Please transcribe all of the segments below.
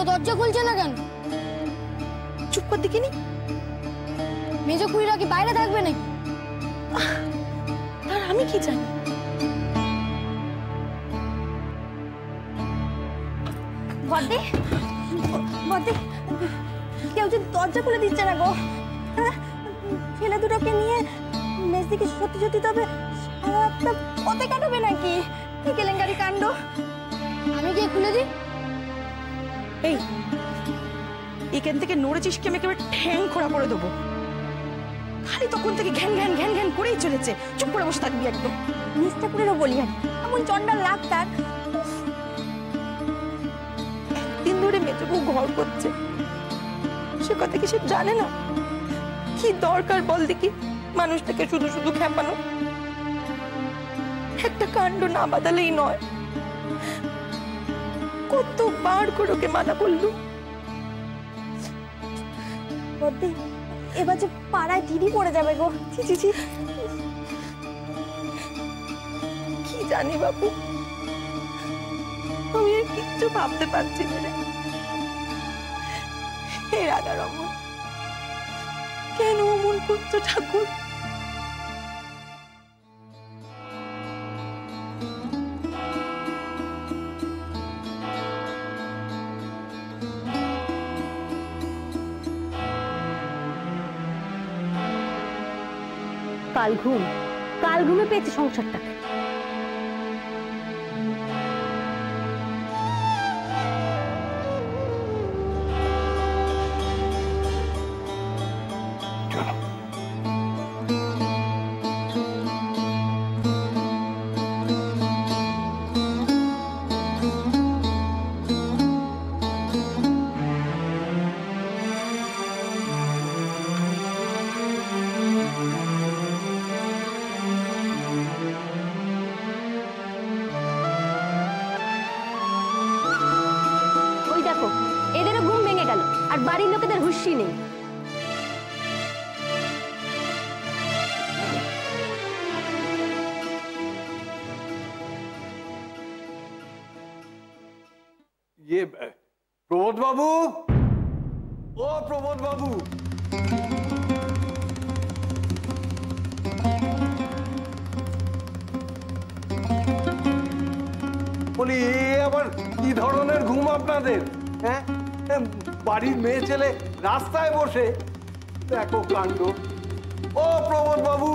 দরজা খুলছে না কেন? চুপ কর দেখিনি। মেজো খুড়িরা কি বাইরে থাকবে নাকি? আর আমি কি জানি? বদ্দি, বদ্দি, কেউ যে দরজা খুলে দিচ্ছে না গো। ছেলে দুটোকে নিয়ে মেজদিকে সত্যি সত্যি তবে পথে কাটাবে নাকি? কি কেলেঙ্কারি কাণ্ড! আমি গিয়ে খুলে দিই। এই এখান থেকে নড়েছিস কি আমি একেবারে ঠ্যাং খোড়া করে দেবো। খালি তখন থেকে ঘ্যান ঘ্যান ঘ্যান ঘ্যান করেই চলেছে। চুপ করে বসে থাকবি একদম। নিচটা করেও বলি আর এমন চন্ডাল লাগ তার। একদিন ধরে মেজবু ঘর করছে, সে কথা কি সে জানে না? কি দরকার বল দেখি মানুষটাকে শুধু শুধু খেপানো? একটা কাণ্ড না বাদালেই নয়। কতবার করে ওকে মানা করলু। বদ্দি, এবার যে পাড়ায় দিদি পড়ে যাবে গো। ছি ছি ছি। কি জানি বাবু, আমি আর কিচ্ছু ভাবতে পারছি না রে। হে রাধা রমন, কেন অমন করছো ঠাকুর? কাল ঘুমে পেয়েছে সংসারটাকে। এদেরও ঘুম ভেঙে গেল আর বাড়ির লোকেদের হুঁশি নেই। প্রবোধ বাবু, ও প্রবোধ বাবু, বলি আবার কি ধরনের ঘুম আপনাদের? হ্যাঁ, বাড়ির মেয়ে ছেলে রাস্তায় বসে, দেখো কাণ্ড। ও প্রবোধ বাবু,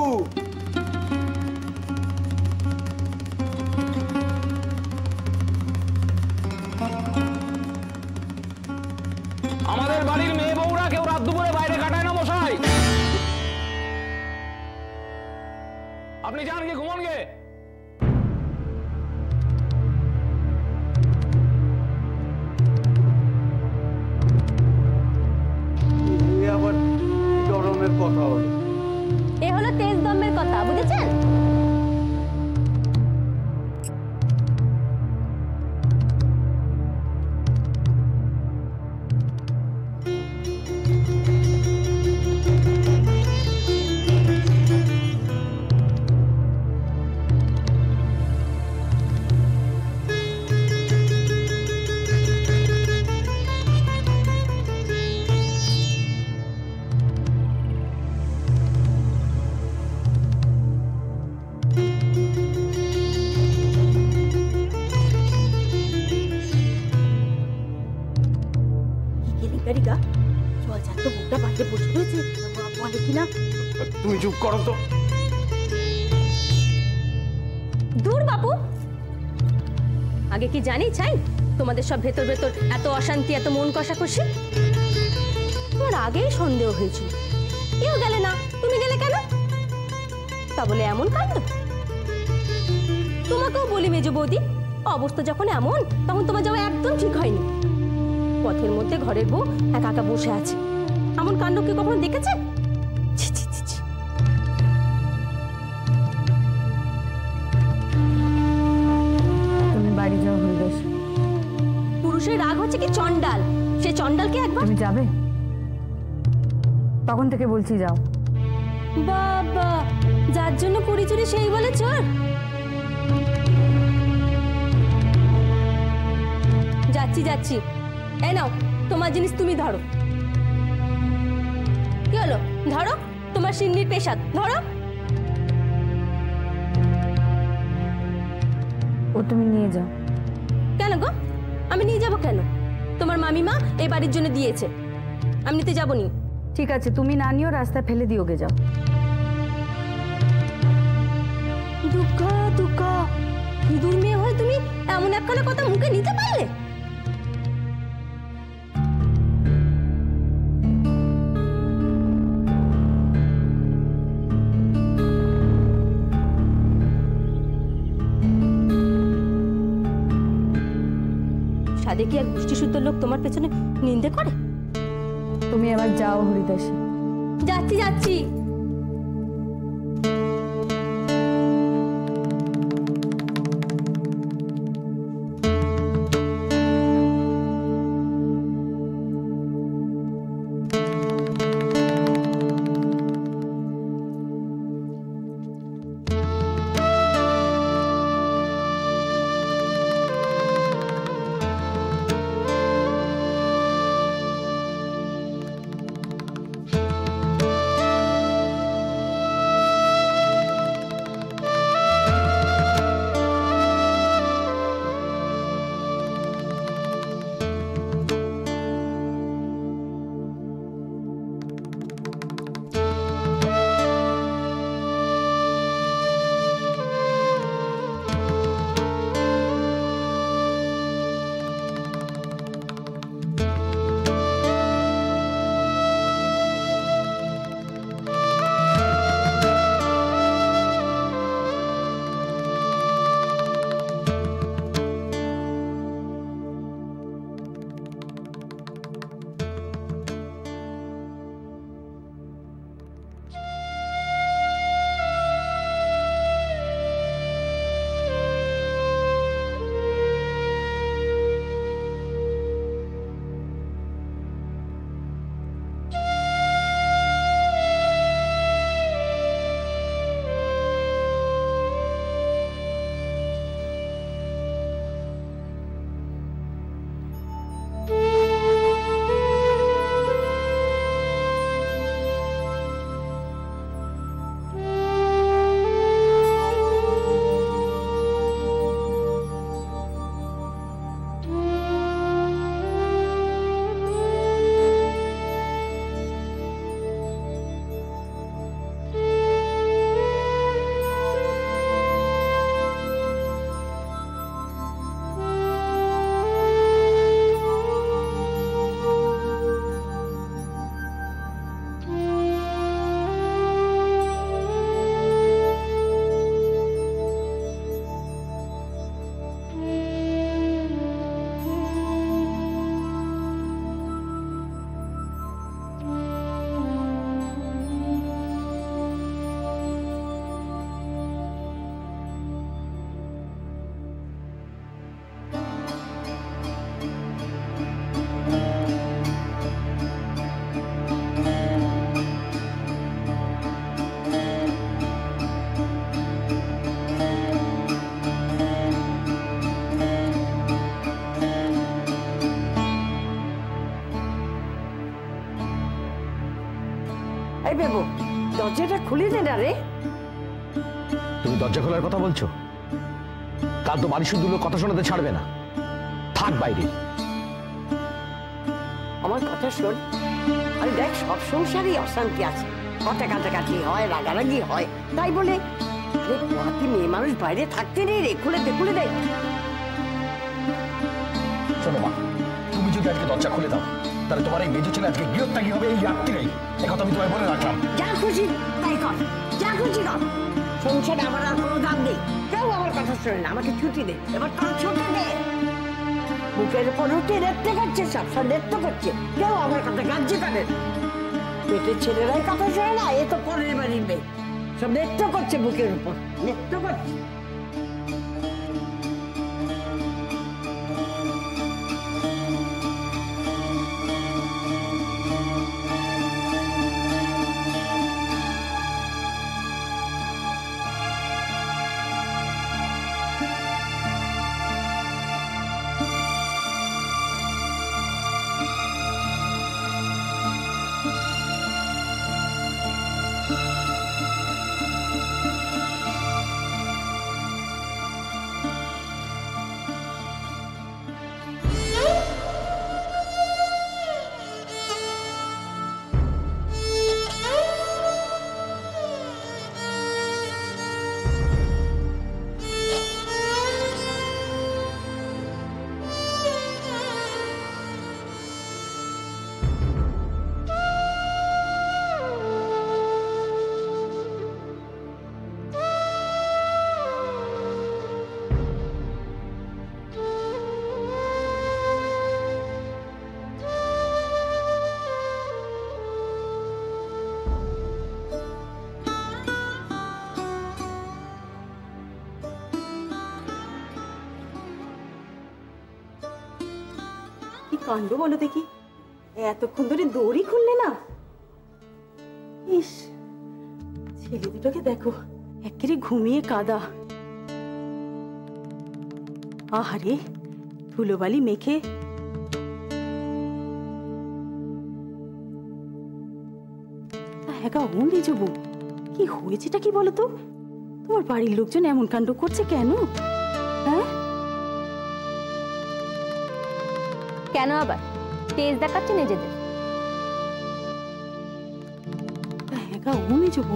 আমাদের বাড়ির মেয়ে বউরা কেউ রাত দুপুরে বাইরে কাটায় না মশাই। আপনি যান গিয়ে ঘুমন গে। আবার গরমের কথা হলো? এ হলো তেজ দমের কথা, বুঝেছেন? তুমি চুপ করো তো। দূর বাপু, আগে কি জানি চাই তোমাদের সব ভেতর ভেতর এত অশান্তি, এত মন কষাকষি? তোমার আগেই সন্দেহ হয়েছিল, কেউ গেলে না, তুমি গেলে কেন? তা বলে এমন কাণ্ড? তোমাকেও বলি মেজো বৌদি, অবস্থা যখন এমন তখন তোমার যাওয়া একদম ঠিক হয়নি। পথের মধ্যে ঘরের বউ একা একা বসে আছে, এমন কাণ্ড কি কখনো দেখেছে? তুমি বাড়ি যাও হরিদাস। পুরুষের রাগ হচ্ছে কি চন্ডাল, সে চন্ডালকে একবার। তুমি যাবে? তখন থেকে বলছি যাও। বাবা, যার জন্য কুড়ি চুরি সেই বলে চোর। যাচ্ছি যাচ্ছি, এই নাও তোমার জিনিস তুমি ধরো। কি হলো? ধরো, তোমার সিন্নির পেশাদ ধরো। ও তুমি নিয়ে যাও। কেন গো? আমি নিয়ে যাব কেন? তোমার মামিমা এই বাড়ির জন্য দিয়েছে, আমি নিতে যাবো নি। ঠিক আছে, তুমি না নিও, রাস্তায় ফেলে দিও, গে যাও। দুঃখা দুঃখা, ইঁদুর মেয়ে হয়ে তুমি এমন একখানা কথা মুখে নিতে পারলে? সাদে কি এক গোষ্ঠীশুদ্ধ লোক তোমার পেছনে নিন্দে করে? তুমি এবার যাও হরিদাসী। যাচ্ছি যাচ্ছি। এই বেবু, দরজাটা খুলে দে না রে। তুমি দরজা খোলার কথা বলছো? কাল তো বাড়ি শুদ্ধ লোক কথা শোনাতে ছাড়বে না, থাক বাইরে। আমার কথা শোন, আরে দেখ, সব সংসারই অশান্তি আছে, কথা কাটাকাটি হয়, রাগারাগি হয়, তাই বলে আরে মেয়ে মানুষ বাইরে থাকতে নেই রে। খুলে দে, খুলে দে। শোনো মা, তুমি যদি আজকে দরজা খুলে দাও তাহলে তোমার এই মেজো ছেলে আজকে গৃহত্যাগী হবে এই রাত্রিরেই। একথা আমি তোমায় বলে রাখলাম। যা খুশি তাই কর, যা খুশি কর। সংসারে আমার আর কোনো দাম নেই, কেউ আমার কথা শোনে না। আমাকে ছুটি দে, এবার তোর ছুটি দে। বুকের উপর উঠে নৃত্য করছে, সব নৃত্য করছে, কেউ আমার কথা গাজ্জি করে। পেটের ছেলেরাই কথা শোনে না, এ তো পরের বাড়ির মেয়ে, সব নৃত্য করছে বুকের উপর, নৃত্য করছে। কাণ্ড বলো দেখি, এতক্ষণ ধরে দড়ি খুললে না? ইস, ছেলে দুটোকে দেখো, একেবারে ঘুমিয়ে কাদা। আহারে, ধুলোবালি মেখে একা হুমড়ে যাবো। কি হয়েছেটা কি বলো তো? তোমার বাড়ির লোকজন এমন কাণ্ড করছে কেন? হ্যাঁ, কেন আবার তেজ দেখাচ্ছে নিজেদের? একা হুমড়ে যাবো।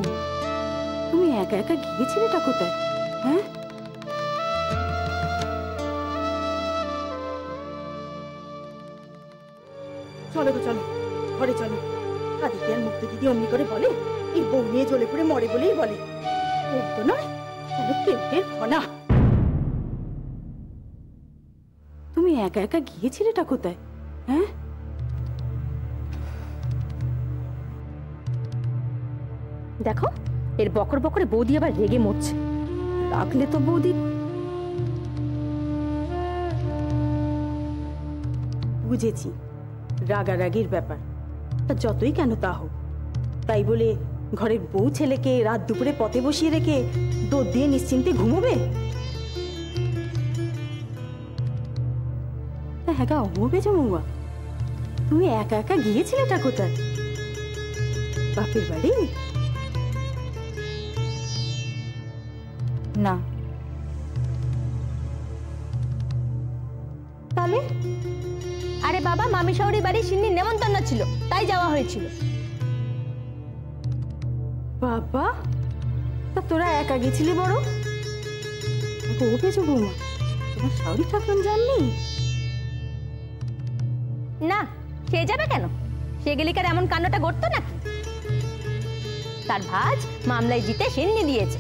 তুমি একা একা গিয়েছিলেটা কোথায়? হ্যাঁ, চলো গো চলো, ঘরে চলো। আদিকে আর মুক্ত দিদি অমনি করে বলে এই বউ নিয়ে জ্বলে পড়ে মরে বলেই বলে। ও তো নয়, কেন পেটের ফনা। তুমি একা একা গিয়েছিলেটা কোথায়? হ্যাঁ, দেখো, এর বকর বকরে বৌদি আবার রেগে মরছে। রাখলে তো বৌদি। বুঝেছি, রাগারাগির ব্যাপার। তা যতই কেন তা হোক, তাই বলে ঘরের বউ ছেলেকে রাত দুপুরে পথে বসিয়ে রেখে দোদ দিয়ে নিশ্চিন্তে ঘুমোবে? তা হ্যাঁ, ঘুমোবে জমুয়া? তুমি একা একা গিয়েছিলেটা কোথায়? বাপের বাড়ি? না, তাহলে? আরে বাবা, মামি শাশুড়ি বাড়ি সিন্নির নেমন্তন্ন ছিল, তাই যাওয়া হয়েছিল। বাবা, তা তোরা একা গেছিলি বড়? ও পেয়েছো বৌমা, তোমার শাশুড়ি ঠাকুর জাননি? না, সে যাবে কেন? সে গেলিকার এমন কাণ্ডটা করতো নাকি? তার ভাজ মামলায় জিতে সিন্নি দিয়েছে,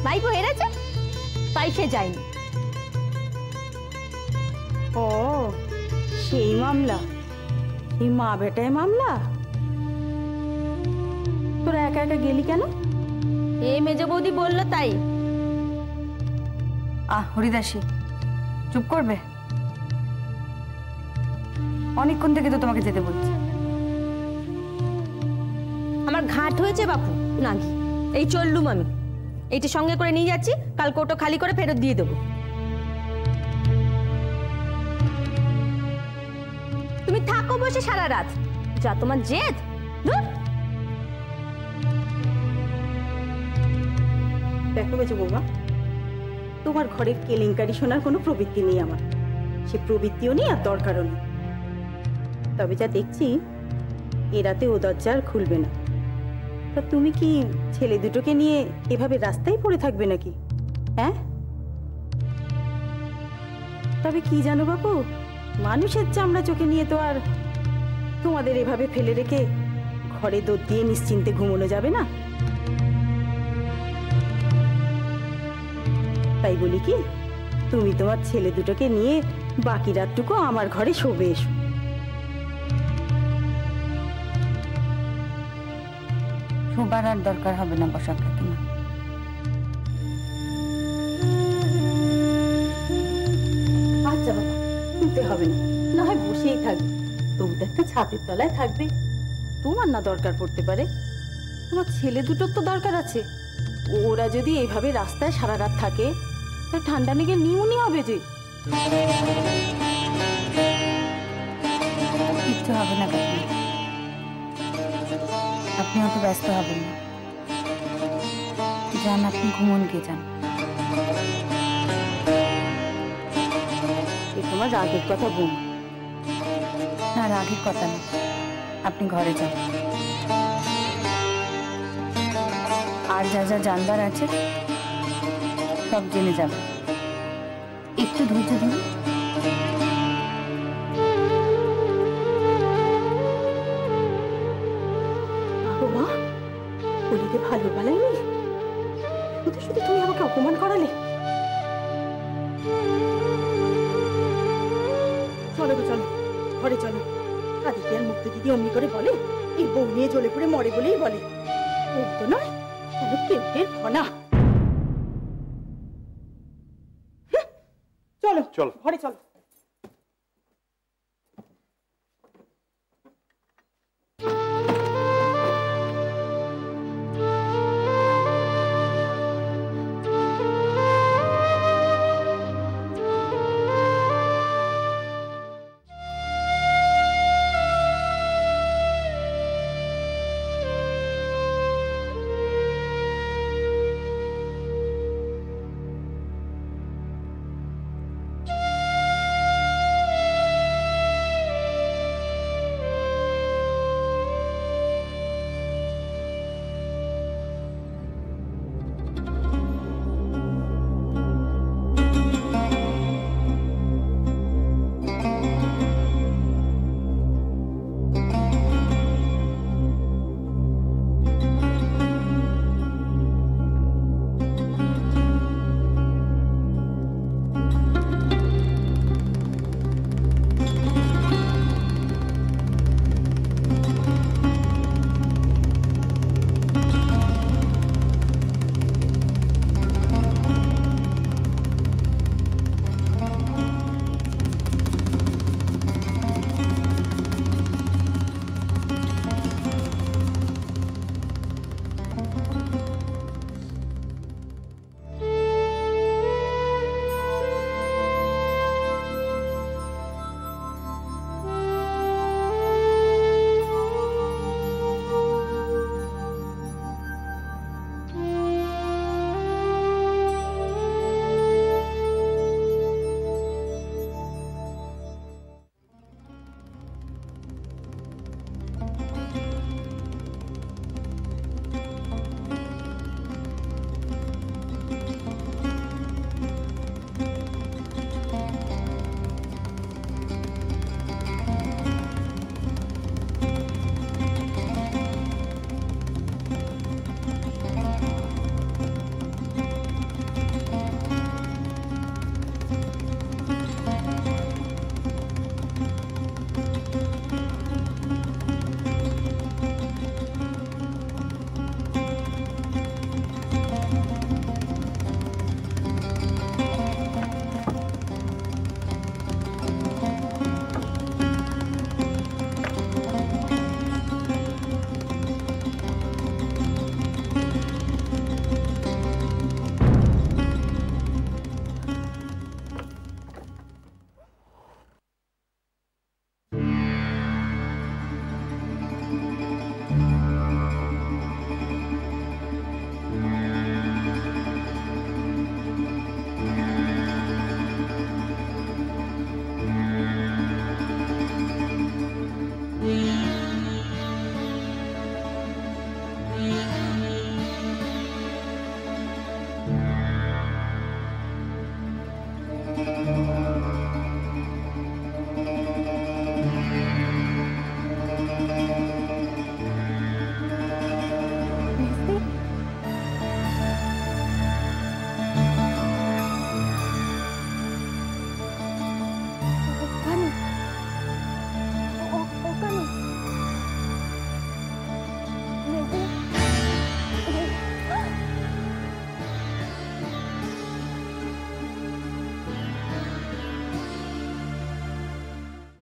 ভাইপো হেরেছে, তাই সে যায়নি। ও, সেই মামলা, এই মা বেটায় মামলা। তোরা একা একা গেলি কেন? এই মেজ বৌদি বললো তাই। হরিদাসী, চুপ করবে? অনেকক্ষণ থেকে তো তোমাকে যেতে বলছি। আমার ঘাট হয়েছে বাপু, নাকি এই চললুম আমি। এইটা সঙ্গে করে নিয়ে যাচ্ছি, কাল কোটো খালি করে ফেরত দিয়ে দেবো। তুমি থাকো বসে সারা রাত, যা তোমার জেদ। দেখো বেচো বৌমা, তোমার ঘরের কেলেঙ্কারি শোনার কোনো প্রবৃত্তি নেই আমার। সে প্রবৃত্তিও নেই আর দরকারও নেই। তবে যা দেখছি, এ রাতে ও দরজা আর খুলবে না। তা তুমি কি ছেলে দুটোকে নিয়ে এভাবে রাস্তায় পড়ে থাকবে নাকি? হ্যাঁ, তবে কি জানো বাবু, মানুষের চামড়া চোখে নিয়ে তো আর তোমাদের এভাবে ফেলে রেখে ঘরে দোদ দিয়ে নিশ্চিন্তে ঘুমোনো যাবে না। তাই বলি কি, তুমি তোমার ছেলে দুটোকে নিয়ে বাকি রাতটুকু আমার ঘরে শোবে এসো। শোবার আর দরকার হবে না বসাক কাকিমা। আচ্ছা বাবা, শুনতে হবে না, না হয় বসেই থাকবে। তবু তো একটা ছাদের তলায় থাকবে। তোমার না দরকার পড়তে পারে, তোমার ছেলে দুটোর তো দরকার আছে। ওরা যদি এইভাবে রাস্তায় সারা রাত থাকে, তা ঠান্ডা লেগে নিউমোনিয়া হবে যে। কিচ্ছু হবে না কাকিমা, আপনি অত ব্যস্ত হবেন না। যান, আপনি ঘুমন গিয়ে যান। এ তোমার রাগের কথা বোন। না, রাগের কথা না, আপনি ঘরে যান। আর যা যা জানবার আছে সব জেনে যাবেন। একটু ধৈর্য ধরুন। বাবা, বলিতে ভালো বানাইনি, শুধু শুধু তুমি আমাকে অপমান করালে। চলো গো চলো, ঘরে চলো। আদিকে আর মুক্ত দিদি অমনি করে বলে এই বউ নিয়ে জ্বলে পড়ে মরে বলেই বলে। ও তো নয়, কেন পেটের ফনা। চলো চলো, ঘরে চলো।